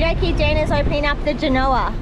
dokie, Dana's opening up the Genoa.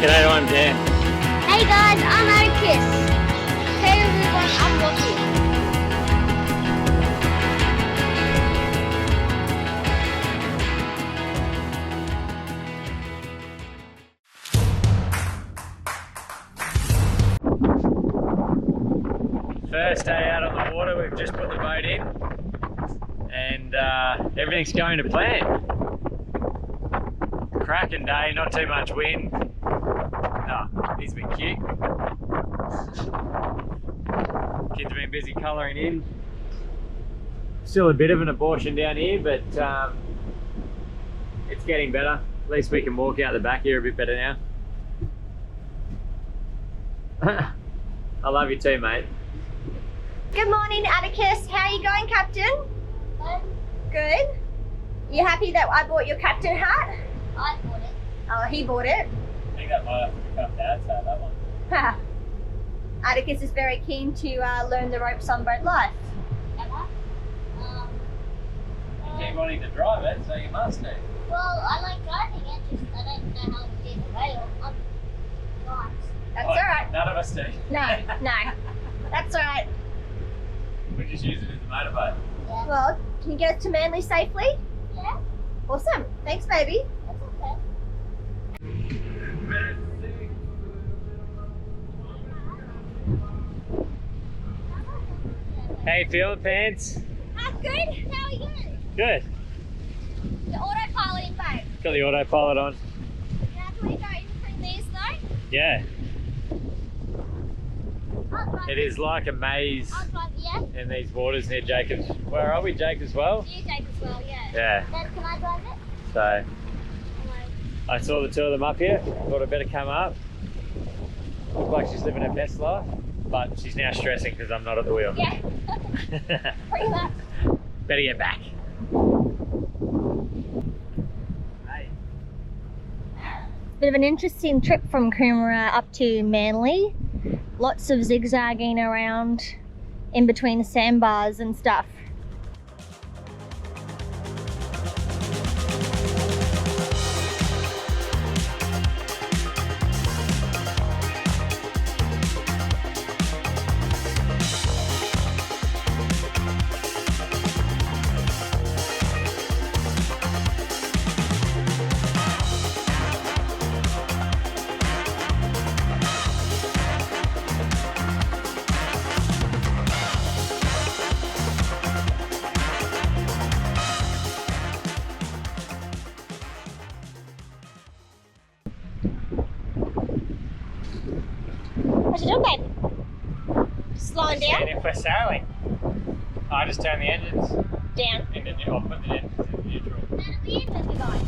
G'day, I'm Dan. Hey guys, I'm Atticus. Hey everyone, I'm Lockie. First day out on the water, we've just put the boat in and everything's going to plan. Cracking day, not too much wind. Oh, he's been cute. Kids have been busy colouring in. Still a bit of an abortion down here, but it's getting better. At least we can walk out the back here a bit better now. I love you too, mate. Good morning, Atticus. How are you going, Captain? Good. You happy that I bought your captain hat? I bought it. Oh, he bought it. I think that might have to become Dad's hat, that one. Atticus is very keen to learn the ropes on boat life. Am I? You keep wanting to drive it, so you must do. Well, I like driving it, just I don't know how to do the rail. Nice. That's all right. None of us do. No, no. That's all right. We just use it as a motorboat. Yeah. Well, can you get us to Manly safely? Yeah, Awesome. Thanks, baby. that's okay. How you feeling, Pants? Good. How are you? Good. The autopilot in boat. Got the autopilot on. Now can we go in through these though? Yeah. I'll drive It is like a maze I'll drive, yeah. in these waters near Jacob's. Where are we, Jake, as well? You take as well, yeah. Yeah. Then can I drive it? So Hello. I saw the two of them up here. Thought I'd better come up. Look like she's living her best life, but she's now stressing because I'm not at the wheel. Yeah. Pretty much. Better get back. Hey. Bit of an interesting trip from Coomera up to Manly. Lots of zigzagging around in between the sandbars and stuff. What you doing, babe? Slowing down? And if we're sailing, I just turn the engines Down. into neutral. Put the engines into neutral. Then at the end, let's be going.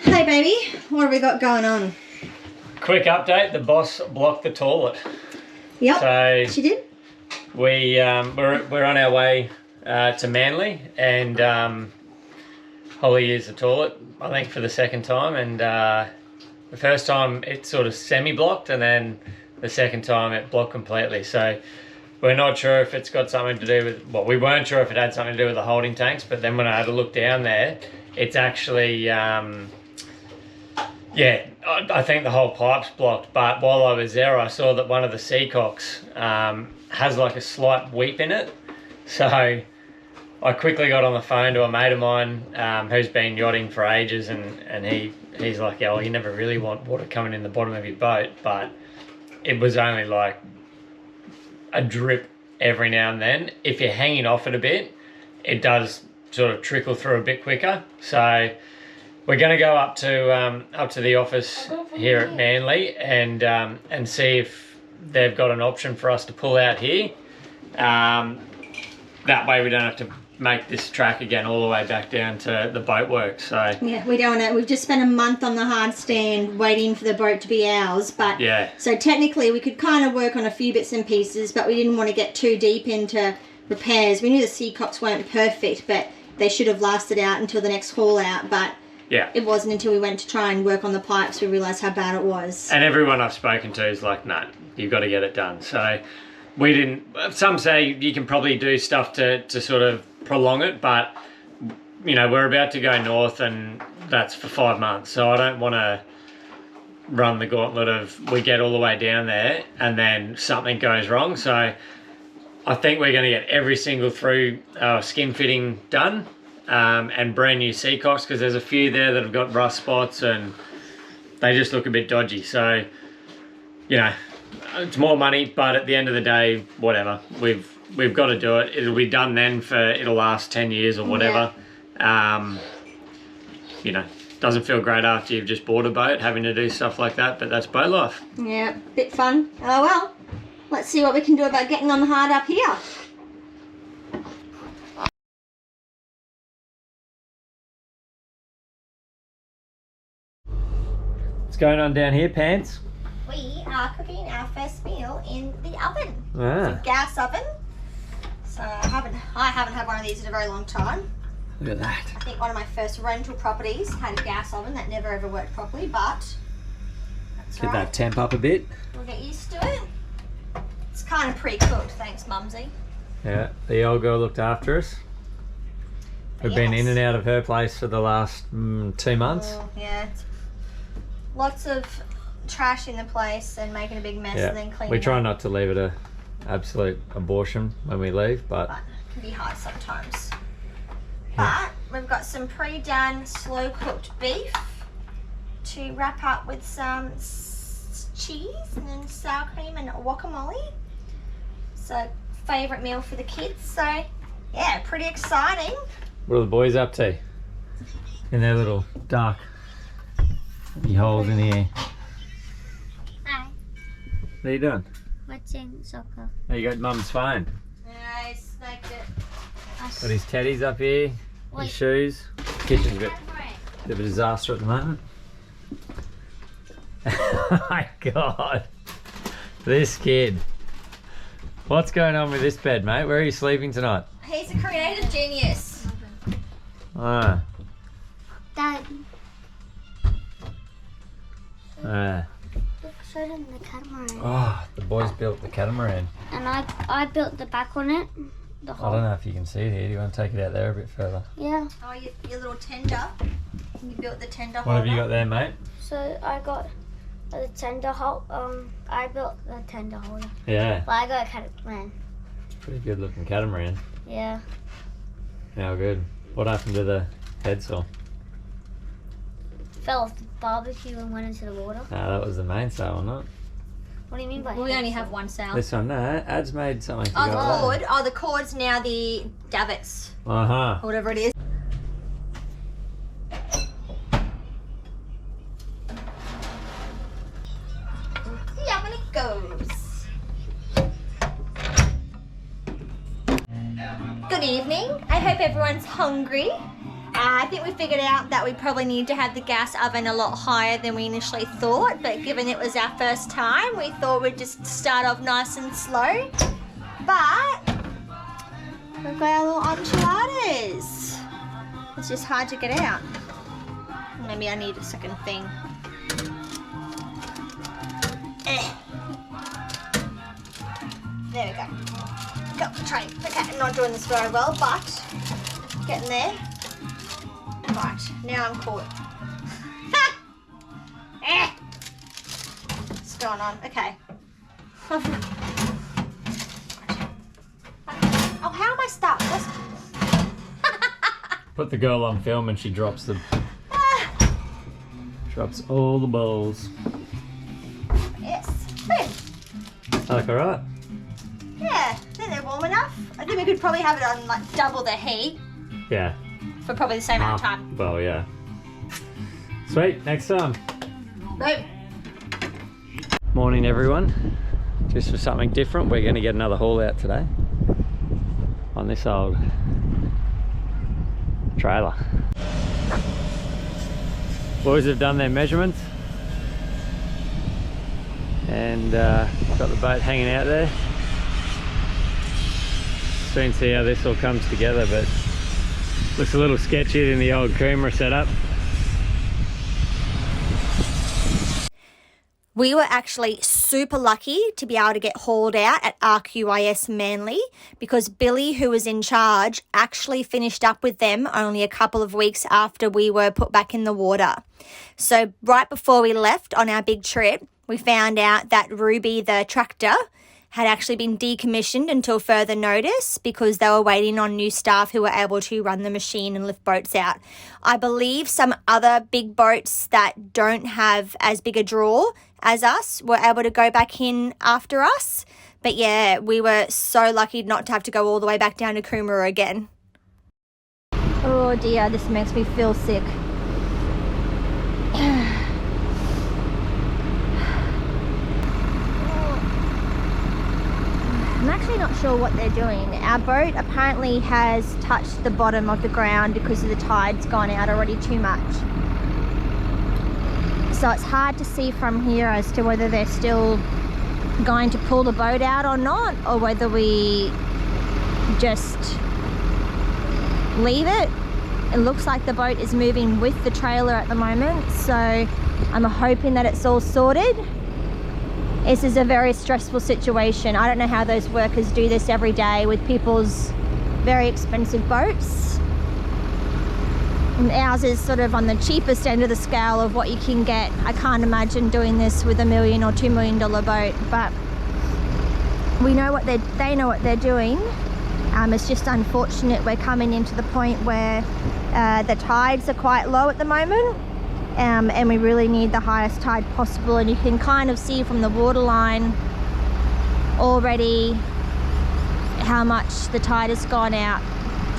Hey baby, what have we got going on? Quick update: the boss blocked the toilet. Yep, So she did. we're on our way to Manly, and Holly used the toilet, I think, for the second time, and the first time it sort of semi-blocked, and then the second time it blocked completely. So we're not sure if it's got something to do with, well, we weren't sure if it had something to do with the holding tanks, but then when I had a look down there, it's actually, yeah, I think the whole pipe's blocked. But while I was there, I saw that one of the seacocks has like a slight weep in it. So I quickly got on the phone to a mate of mine who's been yachting for ages, and he's like, yeah, well, you never really want water coming in the bottom of your boat, but it was only like a drip every now and then. If you're hanging off it a bit, it does sort of trickle through a bit quicker. So we're going to go up to the office here at Manly and see if they've got an option for us to pull out here. That way we don't have to make this track again all the way back down to the boat work. So yeah, we don't want to. We've just spent a month on the hard stand waiting for the boat to be ours, but yeah, so technically we could kind of work on a few bits and pieces, but we didn't want to get too deep into repairs. We knew the seacocks weren't perfect, but they should have lasted out until the next haul out, but yeah, it wasn't until we went to try and work on the pipes we realised how bad it was. and everyone I've spoken to is like, no, you've got to get it done. So we didn't. Some say you can probably do stuff to sort of prolong it, but you know, we're about to go north and that's for 5 months, so I don't want to run the gauntlet of we get all the way down there and then something goes wrong. So I think we're going to get every single through skin fitting done, and brand new seacocks, because there's a few there that have got rust spots and they just look a bit dodgy. So you know, it's more money, but at the end of the day, whatever, we've got to do it. It'll be done then, it'll last 10 years or whatever. Yeah. You know, doesn't feel great after you've just bought a boat having to do stuff like that, but that's boat life. Yeah, bit fun. Oh well, let's see what we can do about getting on the hard up here. What's going on down here, Pants? We are cooking our first meal in the oven. Ah. It's a gas oven. So I haven't had one of these in a very long time. Look at that. I think one of my first rental properties had a gas oven that never ever worked properly, but that's Get right. that temp up a bit. We'll get used to it. It's kind of pre-cooked, thanks Mumsy. Yeah, the old girl looked after us. We've been in and out of her place for the last 2 months. Oh, yeah. Lots of trash in the place and making a big mess and then cleaning We try up. not to leave it a absolute abortion when we leave, but It can be hard sometimes. But we've got some pre-done slow cooked beef to wrap up with some cheese and then sour cream and guacamole. So favourite meal for the kids. So yeah, pretty exciting. what are the boys up to? In their little dark holes in here. Hi. What are you doing? Watching soccer. Oh, you got Mum's phone. I snaked it. Got his teddies up here, Wait. his shoes. Kitchen's a bit of a disaster at the moment. Oh my God. This kid. What's going on with this bed, mate? Where are you sleeping tonight? He's a creative genius. Ah. Dad, Ah. look, show them the catamaran. Oh, the boys built the catamaran. And I built the back on it. The I whole. don't know if you can see it here. Do you want to take it out there a bit further? Yeah. Oh, your little tender. You built the tender What holder. have you got there, mate? So I got the tender hole. I built the tender holder. Yeah, But I got a catamaran. pretty good looking catamaran. Yeah. How good. What happened to the head saw? Fell off the barbecue and went into the water. No, that was the mainsail, not What do you mean by? We only have one sail. this one. No, Ad's made something to Oh, go the with cord. Oh, the cord's now the davits, that. Uh-huh. or whatever it is. The oven it goes. Good evening. I hope everyone's hungry. I think we figured out that we probably need to have the gas oven a lot higher than we initially thought, but given it was our first time, we thought we'd just start off nice and slow. But we've got our little enchiladas. It's just hard to get out. Maybe I need a second thing. There we go. Got the tray. Okay, I'm not doing this very well, but getting there. Right, now I'm caught. What's going on? Okay. Oh, how am I stuck? Put the girl on film and she drops the drops all the balls. Yes. Good. I look alright. Yeah, I think they're warm enough. I think we could probably have it on like double the heat Yeah. for probably the same amount of time. Well, yeah. Sweet, next time. Nope. Morning everyone. Just for something different, we're going to get another haul out today on this old trailer. Boys have done their measurements and got the boat hanging out there. Soon see how this all comes together, but looks a little sketchy in the old Coomera setup. We were actually super lucky to be able to get hauled out at RQIS Manly because Billy, who was in charge, actually finished up with them only a couple of weeks after we were put back in the water. So right before we left on our big trip, we found out that Ruby, the tractor, had actually been decommissioned until further notice because they were waiting on new staff who were able to run the machine and lift boats out. I believe some other big boats that don't have as big a draw as us were able to go back in after us. But yeah, we were so lucky not to have to go all the way back down to Coomera again. Oh dear, this makes me feel sick. I'm actually not sure what they're doing. Our boat apparently has touched the bottom of the ground because of the tide's gone out already too much. So it's hard to see from here as to whether they're still going to pull the boat out or not, or whether we just leave it. It looks like the boat is moving with the trailer at the moment, so I'm hoping that it's all sorted. This is a very stressful situation. I don't know how those workers do this every day with people's very expensive boats. And ours is sort of on the cheapest end of the scale of what you can get. I can't imagine doing this with $1 million or $2 million boat, but we know what they know what they're doing. It's just unfortunate we're coming into the point where the tides are quite low at the moment. And we really need the highest tide possible, and you can kind of see from the waterline already how much the tide has gone out.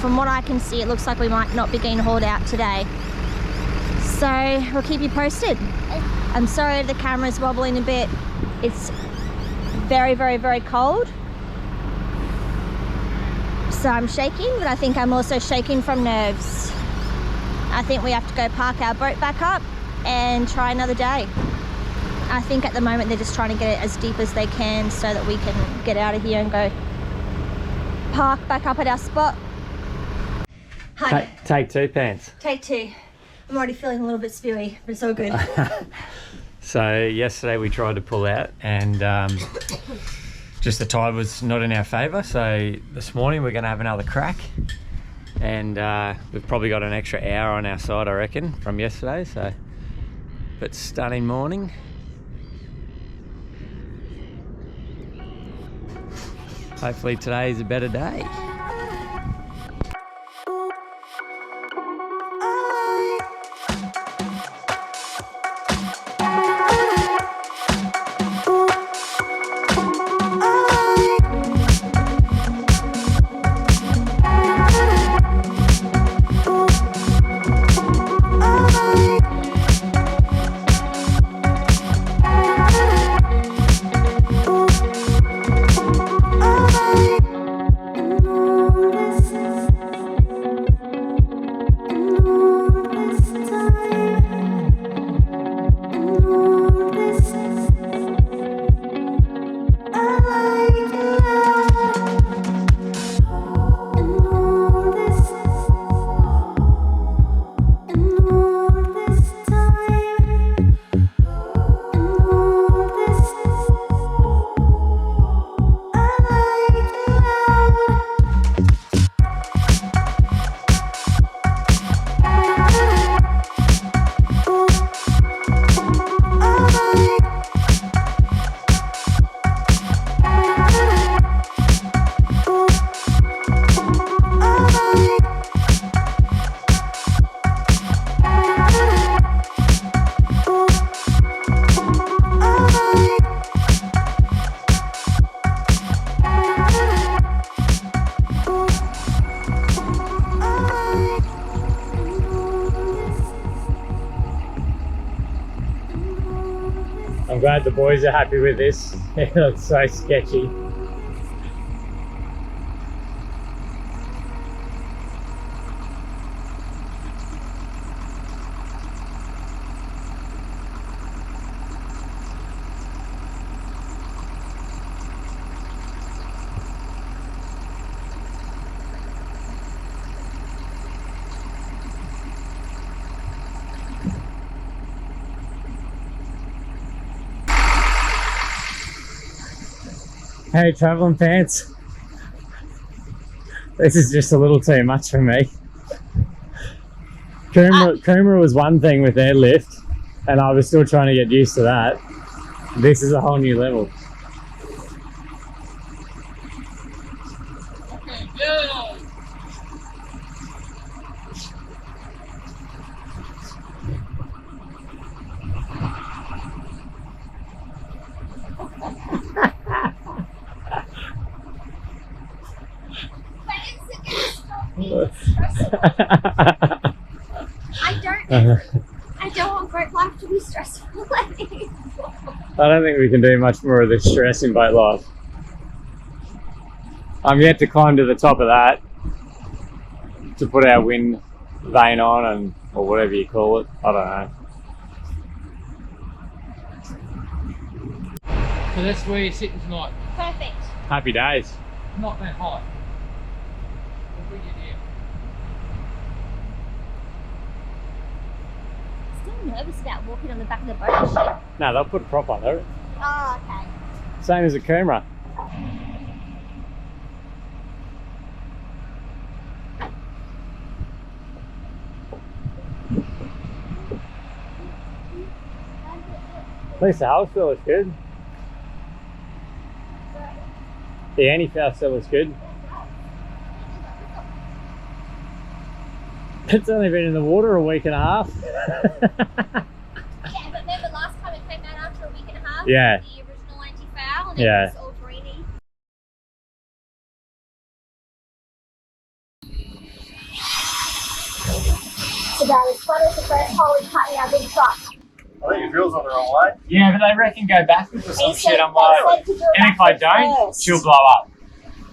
From what I can see, it looks like we might not be getting hauled out today, so we'll keep you posted. I'm sorry the camera's wobbling a bit. It's very, very, very cold, so I'm shaking, but I think I'm also shaking from nerves. I think we have to go park our boat back up and try another day. I think at the moment they're just trying to get it as deep as they can so that we can get out of here and go park back up at our spot. Take two, Pants. Take two. I'm already feeling a little bit spewy, but it's all good. So yesterday we tried to pull out and just the tide was not in our favour, so this morning we're going to have another crack. And we've probably got an extra hour on our side, I reckon, from yesterday. So, but stunning morning. Hopefully today is a better day. I'm glad the boys are happy with this. It looks so sketcy. Hey, traveling pants. This is just a little too much for me. Coomera was one thing with their lift, and I was still trying to get used to that. This is a whole new level. I don't want boat life to be stressful anymore. I don't think we can do much more of this stress in boat life. I'm yet to climb to the top of that to put our wind vane on, and or whatever you call it. I don't know. So that's where you're sitting tonight. Perfect. Happy days. Not that high. We'll bring you down. Still nervous about walking on the back of the boat actually. No, they'll put a prop on it. Oh, okay. Same as a Coomera. At least the hull still looks good. The anti-foul still looks good. It's only been in the water a week and a half. Yeah, but remember last time it came out after a week and a half? Yeah. The original anti-foul and Yeah. it was all greeny. So guys, what is the first hole we cut in our big truck? I think your drill's on the wrong way. Yeah, but they reckon go backwards or some He said- shit. I'm they like, said to do and it if I backwards don't, first. she'll blow up.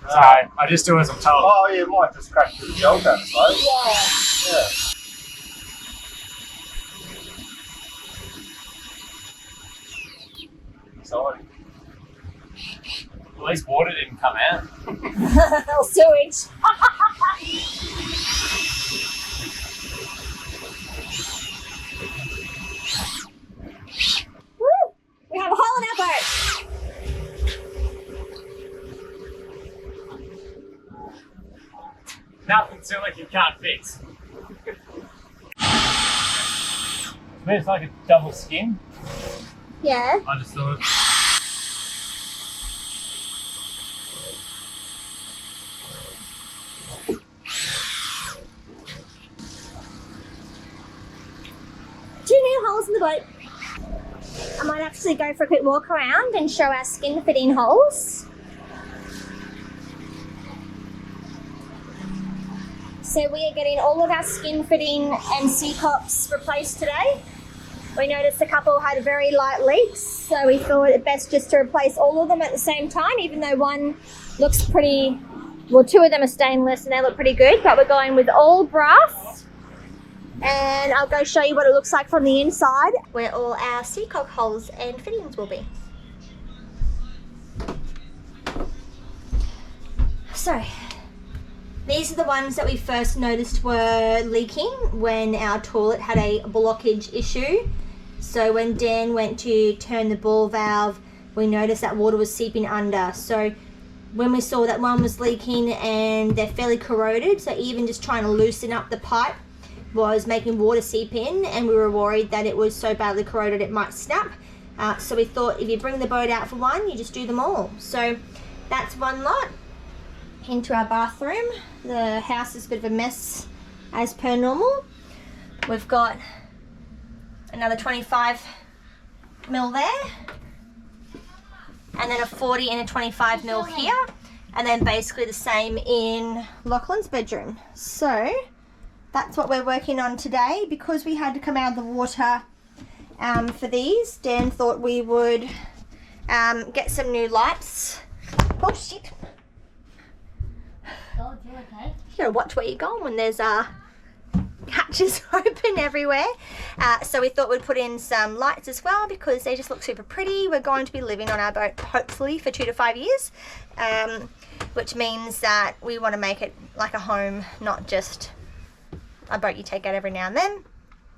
So I just do as I'm told. Oh, yeah, it might just crash through the gel gun, so. Yeah. Yeah. Exciting. At least water didn't come out. Or sewage. Woo! We have a hole in our boat. Nothing silly you can't fix. It's like a double skin. Yeah. I just thought. Two new holes in the boat. I might actually go for a quick walk around and show our skin fitting holes. So we are getting all of our skin fitting and seacops replaced today. We noticed a couple had very light leaks, so we thought it best just to replace all of them at the same time, even though one looks pretty, well, two of them are stainless and they look pretty good, but we're going with all brass. And I'll go show you what it looks like from the inside, where all our seacock holes and fittings will be. So, these are the ones that we first noticed were leaking when our toilet had a blockage issue. So when Dan went to turn the ball valve, we noticed that water was seeping under. So when we saw that one was leaking and they're fairly corroded, so even just trying to loosen up the pipe was making water seep in, and we were worried that it was so badly corroded it might snap. So we thought if you bring the boat out for one, you just do them all. So that's one lot. Into our bathroom. The house is a bit of a mess as per normal. We've got another 25 mil there, and then a 40 and a 25 mil here, and then basically the same in Lachlan's bedroom. So that's what we're working on today. Because we had to come out of the water for these. Dan thought we would get some new lights. Oh shit. Oh, you okay? You gotta watch where you're going when there's hatches open everywhere. So we thought we'd put in some lights as well because they just look super pretty. We're going to be living on our boat hopefully for 2 to 5 years, which means that we want to make it like a home, not just a boat you take out every now and then.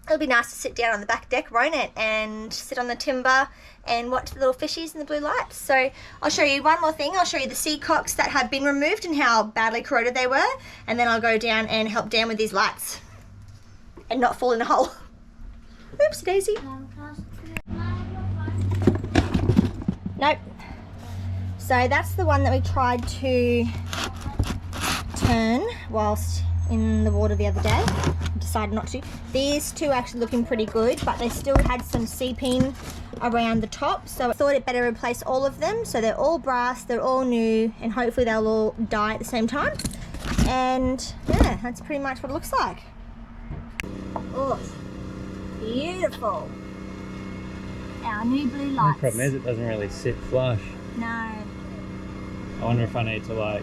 It'll be nice to sit down on the back deck, won't it, and sit on the timber and watch the little fishies and the blue lights. So I'll show you one more thing. I'll show you the sea cocks that have been removed and how badly corroded they were, and then I'll go down and help Dan with these lights and not fall in a hole. Oops, Daisy. Nope. So that's the one that we tried to turn whilst in the water the other day. Decided not to. These two are actually looking pretty good, but they still had some seeping around the top, so I thought it better replace all of them. So they're all brass, they're all new, and hopefully they'll all die at the same time. And yeah, that's pretty much what it looks like. Oh, beautiful. Our new blue lights. The problem is it doesn't really sit flush. No. I wonder if I need to like...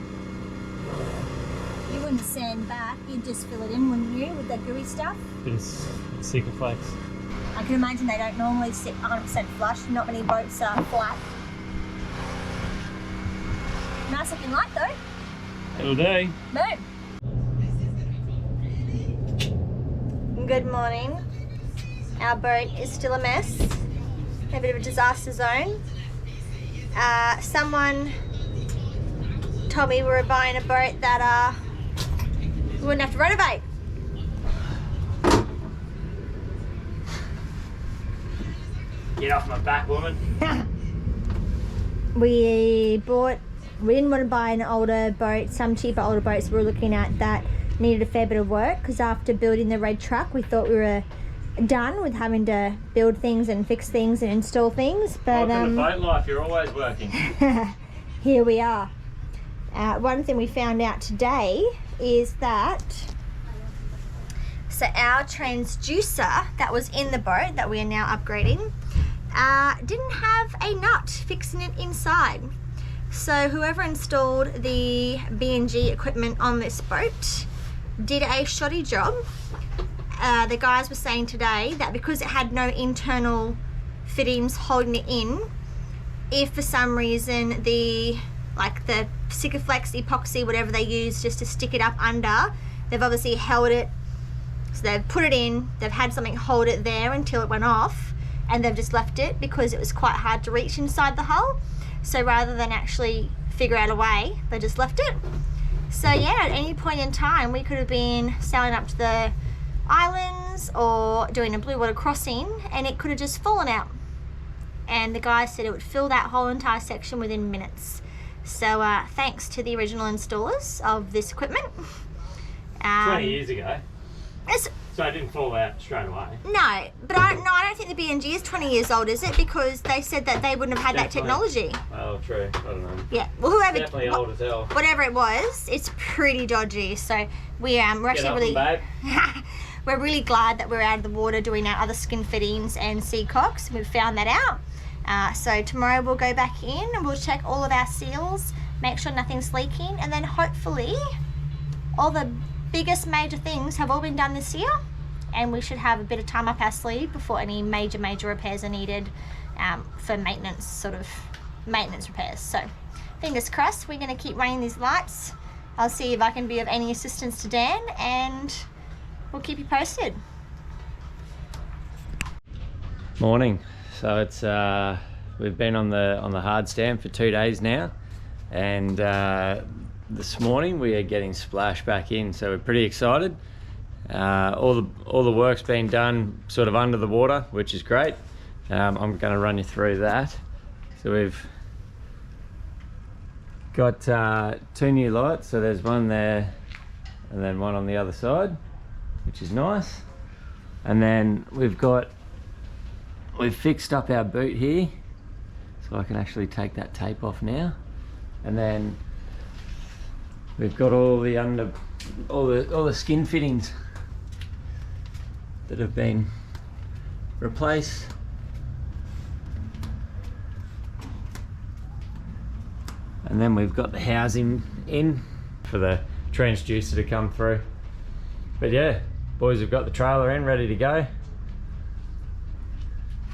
You wouldn't sand back, you'd just fill it in, wouldn't you, with that gooey stuff? bit of Sikaflex. I can imagine they don't normally sit 100% flush. Not many boats are flat. Nice looking light though. It'll do. Boom. Good morning. Our boat is still a mess. A bit of a disaster zone. Someone told me we were buying a boat that we wouldn't have to renovate. Get off my back, woman. We didn't want to buy an older boat, some cheaper older boats we were looking at that needed a fair bit of work, because after building the red truck we thought we were done with having to build things and fix things and install things. But welcome to boat life, you're always working. Here we are. One thing we found out today is that our transducer that was in the boat that we are now upgrading didn't have a nut fixing it inside. So whoever installed the B&G equipment on this boat did a shoddy job. The guys were saying today that because it had no internal fittings holding it in, if for some reason the Sikaflex epoxy, whatever they use just to stick it up under, they've obviously held it, so they've put it in, they've had something hold it there until it went off, and they've just left it because it was quite hard to reach inside the hull. So rather than actually figure out a way, they just left it. So yeah, at any point in time we could have been sailing up to the islands or doing a blue water crossing and it could have just fallen out. And the guy said it would fill that whole entire section within minutes. So thanks to the original installers of this equipment. 20 years ago. It's, So it didn't fall out straight away. no, but I don't think the B&G is 20 years old, is it? Because they said that they wouldn't have had that technology. Oh, true. I don't know. Yeah, well, whoever, Definitely old as hell. whatever it was, it's pretty dodgy. So we're actually really, we're really glad that we're out of the water doing our other skin fittings and sea cocks. We've found that out. So tomorrow we'll go back in and we'll check all of our seals, make sure nothing's leaking, and then hopefully all the biggest major things have all been done this year, and we should have a bit of time up our sleeve before any major repairs are needed for maintenance repairs. So fingers crossed. We're going to keep running these lights. I'll see if I can be of any assistance to Dan, and we'll keep you posted. Morning. So it's we've been on the hard stand for 2 days now, and this morning we are getting splashed back in, so we're pretty excited. All the work's been done sort of under the water, which is great. I'm going to run you through that. So we've got 2 new lights, so there's one there and then one on the other side, which is nice. And then we've fixed up our boot here, so I can actually take that tape off now. And then we've got all the skin fittings that have been replaced And then we've got the housing in for the transducer to come through. But yeah, boys have got the trailer in, ready to go.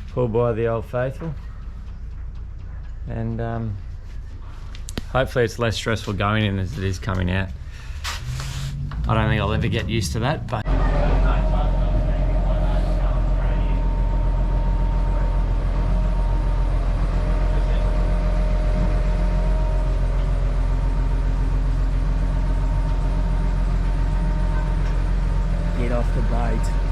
Pulled by the old faithful. And hopefully it's less stressful going in as it is coming out. I don't think I'll ever get used to that, but get off the boat.